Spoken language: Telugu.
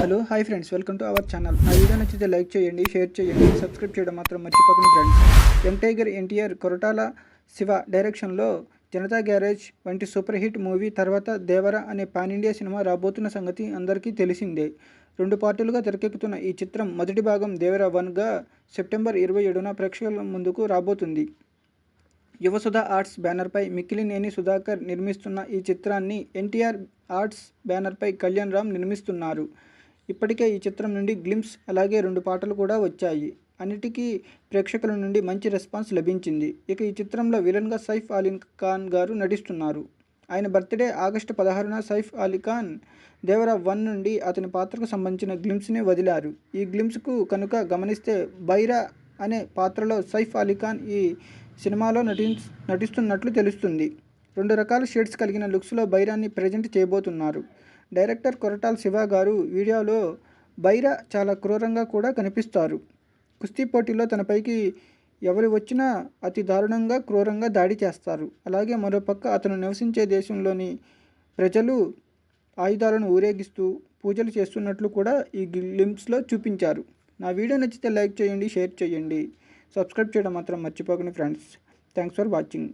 Hello hi friends, welcome to our channel. నా వీడియో నచ్చితే లైక్ చేయండి, షేర్ చేయండి, సబ్స్క్రైబ్ చేయడం మాత్రం మర్చిపోకండి friends. Young tiger NTR Koratala Shiva డైరెక్షన్లో జనతా గ్యారేజ్ వంటి సూపర్ హిట్ మూవీ తర్వాత దేవర అనే పాన్ ఇండియా సినిమా రాబోతున్న సంగతి అందరికీ తెలిసిందే. 2 పార్టులుగా తెరకెక్కుతున్న ఈ చిత్రం మొదటి భాగం దేవర 1గా సెప్టెంబర్ 27న ప్రేక్షకుల ముందుకు రాబోతుంది. యువసుధ ఆర్ట్స్ బ్యానర్పై మిక్కిలినేని సుధాకర్ నిర్మిస్తున్న ఈ చిత్రాన్ని ఎన్టీఆర్ ఆర్ట్స్ బ్యానర్పై కళ్యాణ్ రామ్ నిర్మిస్తున్నారు. ఇప్పటికే ఈ చిత్రం నుండి గ్లింప్స్ అలాగే 2 పాటలు కూడా వచ్చాయి. అన్నిటికీ ప్రేక్షకుల నుండి మంచి రెస్పాన్స్ లభించింది. ఇక ఈ చిత్రంలో విలన్గా సైఫ్ అలీ ఖాన్ గారు నటిస్తున్నారు. ఆయన బర్త్డే ఆగస్టు 16న సైఫ్ అలీ ఖాన్ దేవర 1 నుండి అతని పాత్రకు సంబంధించిన గ్లింప్స్ని వదిలారు. ఈ గ్లింప్స్కు కనుక గమనిస్తే బైరా అనే పాత్రలో సైఫ్ అలీ ఖాన్ ఈ సినిమాలో నటిస్తున్నట్లు తెలుస్తుంది. 2 రకాల షేడ్స్ కలిగిన లుక్స్లో బైరాన్ని ప్రజెంట్ చేయబోతున్నారు. డైరెక్టర్ కొరటాల శివ గారు వీడియోలో బైరా చాలా క్రూరంగా కూడా కనిపిస్తారు. కుస్తీ పోటీలో తనపైకి ఎవరు వచ్చినా అతి దారుణంగా క్రూరంగా దాడి చేస్తారు. అలాగే మరోపక్క అతను నివసించే దేశంలోని ప్రజలు ఆయుధాలను ఊరేగిస్తూ పూజలు చేస్తున్నట్లు కూడా ఈ గ్లింప్స్లో చూపించారు. నా వీడియో నచ్చితే లైక్ చేయండి, షేర్ చేయండి, సబ్స్క్రైబ్ చేయడం మాత్రం మర్చిపోకండి ఫ్రెండ్స్. Thanks for watching.